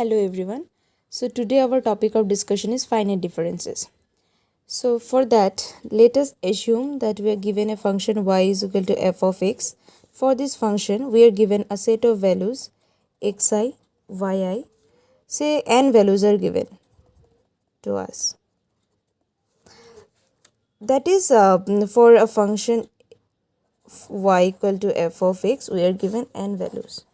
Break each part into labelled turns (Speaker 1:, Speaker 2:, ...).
Speaker 1: Hello everyone. So today our topic of discussion is finite differences. So for that, let us assume that we are given a function y is equal to f of x. For this function, we are given a set of values xi, yi. Say n values are given to us. That is for a function y equal to f of x, we are given n values.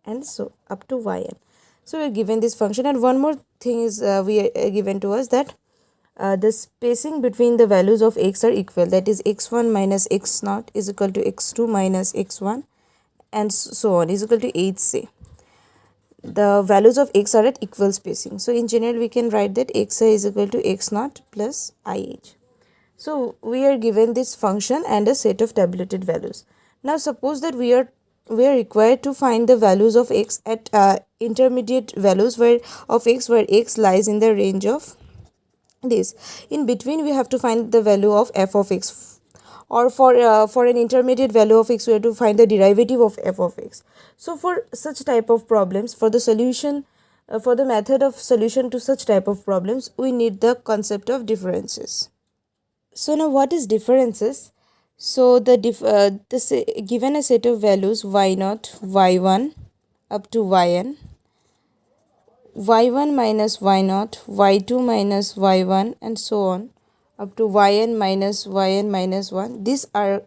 Speaker 1: And so up to yn. So we are given this function, and one more thing is we are given to us that the spacing between the values of x are equal, that is x1 minus x0 is equal to x2 minus x1 and so on is equal to 8. Say the values of x are at equal spacing, so in general we can write that xi is equal to x0 plus ih. So we are given this function and a set of tabulated values. Now suppose that we are required to find the values of x at intermediate values where x lies in the range of this. In between we have to find the value of f of x, or for an intermediate value of x we have to find the derivative of f of x. So for such type of problems, for the solution for the method of solution to such type of problems, we need the concept of differences. So now what is differences? So given a set of values y0, y1 up to yn, y1 minus y0, y2 minus y1 and so on up to yn minus 1, these are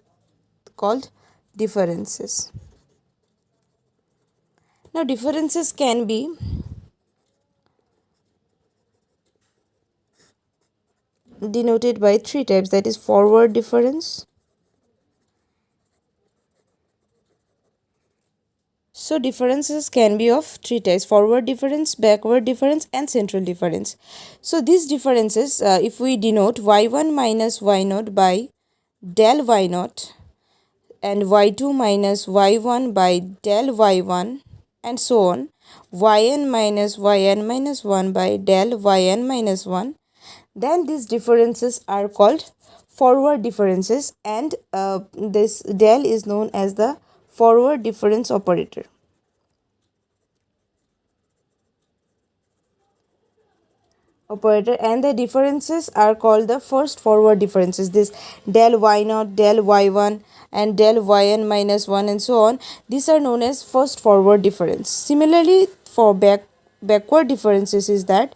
Speaker 1: called differences. Now differences can be denoted by three types, that is forward difference. So differences can be of three types: forward difference, backward difference and central difference. So these differences, if we denote y1 minus y0 by del y0 and y2 minus y1 by del y1 and so on, yn minus yn minus 1 by del yn minus 1, then these differences are called forward differences, and this del is known as the forward difference operator. And the differences are called the first forward differences. This del y0, del y1 and del yn minus 1 and so on, these are known as first forward difference. Similarly for backward differences is that,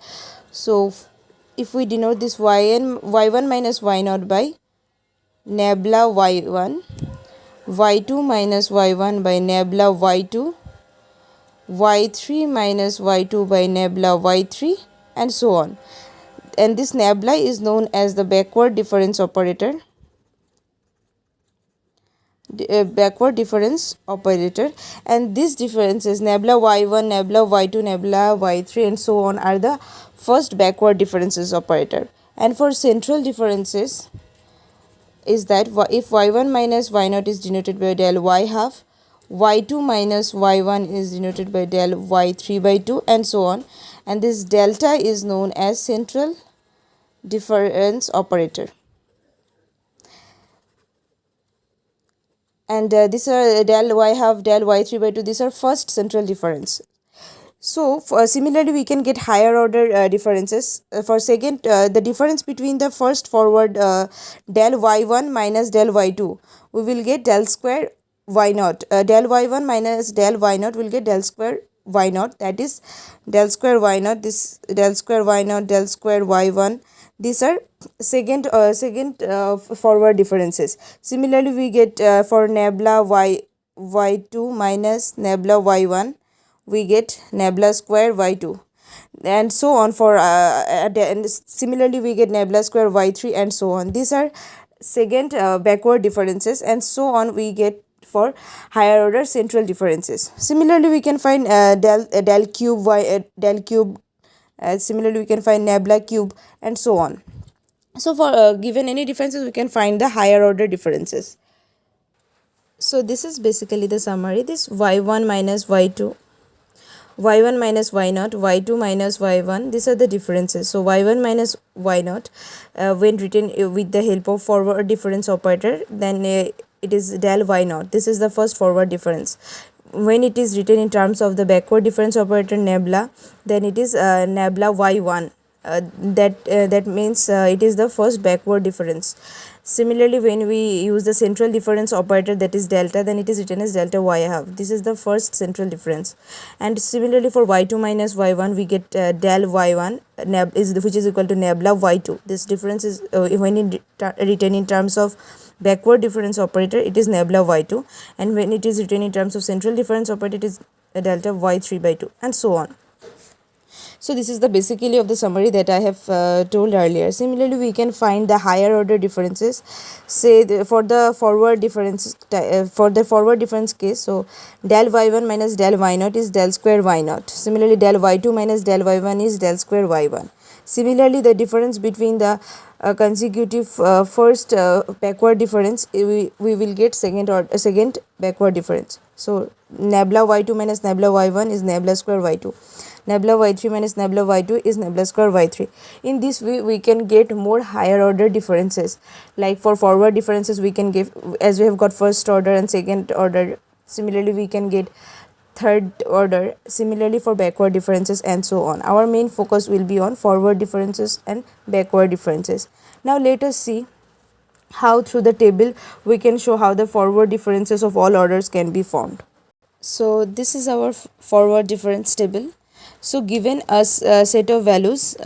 Speaker 1: so if we denote this y1 minus y0 by nabla y1, y2 minus y1 by nabla y2, y3 minus y2 by nabla y3 and so on, and this nabla is known as the backward difference operator. Backward difference operator, and these differences nabla y1, nabla y2, nabla y3 and so on are the first backward differences operator. And for central differences is that if y1 minus y0 is denoted by del y half, y2 minus y1 is denoted by del y3 by 2 and so on, and this delta is known as central difference operator. And these are del y half, del y3 by 2, these are first central difference. So similarly we can get higher order differences. For second, the difference between the first forward del y1 minus del y2, we will get del square y0. Del y1 minus del y0 will get del square y0, that is del square y0, this del square y0, del square y1, these are second forward differences. Similarly we get for nabla y2 minus nabla y1, we get nabla square y2 and so on. For and similarly we get nabla square y3 and so on. These are second backward differences, and so on we get for higher order central differences. Similarly we can find del cube y del cube, similarly we can find nabla cube and so on. So for given any differences we can find the higher order differences. So this is basically the summary. This y1 minus y2, y1 minus y0, y2 minus y1, these are the differences. So y1 minus y0 when written with the help of forward difference operator, then it is del y naught. This is the first forward difference. When it is written in terms of the backward difference operator nabla, then it is nabla y1. That means it is the first backward difference. Similarly, when we use the central difference operator, that is delta, then it is written as delta y half. This is the first central difference. And similarly for y2 minus y1, we get del y1 which is equal to nabla y2. This difference is when written in terms of backward difference operator, it is nabla y2, and when it is written in terms of central difference operator, it is delta y3 by 2, and so on. So this is the basically of the summary that I have told earlier. Similarly, we can find the higher order differences. Say for the forward difference case, so del y1 minus del y naught is del square y naught. Similarly, del y2 minus del y1 is del square y1. Similarly, the difference between the consecutive first backward difference, we will get second backward difference. So nabla y2 minus nabla y1 is nabla square y2. Nabla y3 minus nabla y2 is nabla square y3. In this way, we can get more higher order differences. Like for forward differences, we can give, as we have got first order and second order. Similarly, we can get third order. Similarly for backward differences, and so on. Our main focus will be on forward differences and backward differences. Now let us see how through the table we can show how the forward differences of all orders can be formed. So this is our forward difference table. So given us a set of values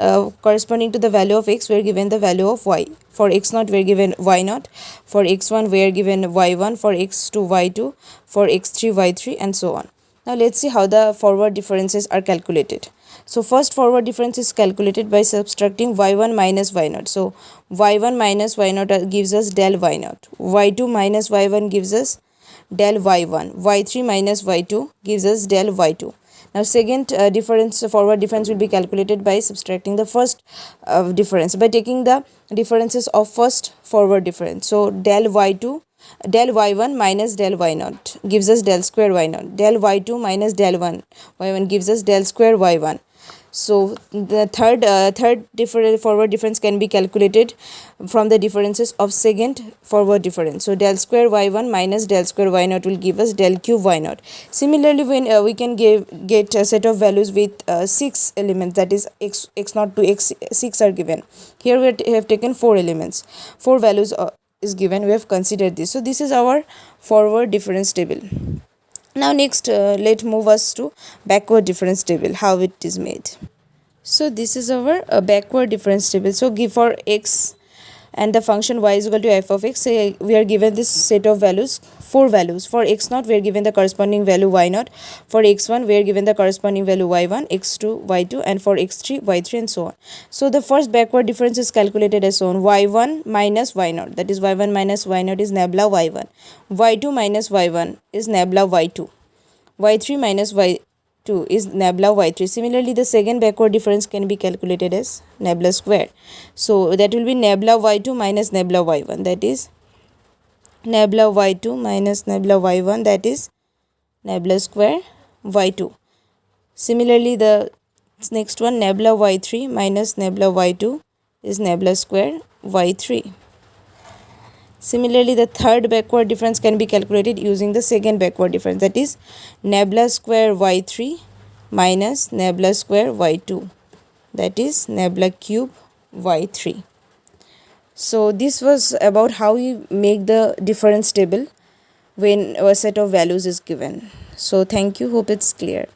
Speaker 1: corresponding to the value of x, we are given the value of y. For x naught, we are given y naught. For x1, we are given y1. For x2, y2. For x3, y3, and so on. Now let's see how the forward differences are calculated. So first forward difference is calculated by subtracting y1 minus y naught. So y1 minus y naught gives us del y naught. y2 minus y1 gives us del y1. y3 minus y2 gives us del y2. Now second forward difference will be calculated by subtracting the first difference by taking the differences of first forward difference. So del y1 minus del y naught gives us del square y naught. Del y2 minus del y1 gives us del square y1. So the third forward difference can be calculated from the differences of second forward difference. So del square y1 minus del square y naught will give us del cube y naught. Similarly, when we can get a set of values with 6 elements, that is x naught to x6 are given. Here we have taken 4 elements. 4 values is given. We have considered this. So this is our forward difference table. Now next let's move us to backward difference table, how it is made. So this is our backward difference table. So give for x and the function y is equal to f of x. Say we are given this set of values, 4 values. For x naught, we are given the corresponding value y naught. For x1, we are given the corresponding value y1, x2, y2, and for x3, y3, and so on. So the first backward difference is calculated as shown: y1 minus y naught, that is y1 minus y naught is nabla y1, y2 minus y1 is nabla y2, y3 minus y2 is nabla y3. Similarly, the second backward difference can be calculated as nabla square. So that will be nabla y2 minus nabla y1, that is nabla y2 minus nabla y1, that is nabla square y2. Similarly, the next one, nabla y3 minus nabla y2 is nabla square y3. Similarly, the third backward difference can be calculated using the second backward difference, that is nabla square y3 minus nabla square y2, that is nabla cube y3. So this was about how you make the difference table when a set of values is given. So thank you, hope it's clear.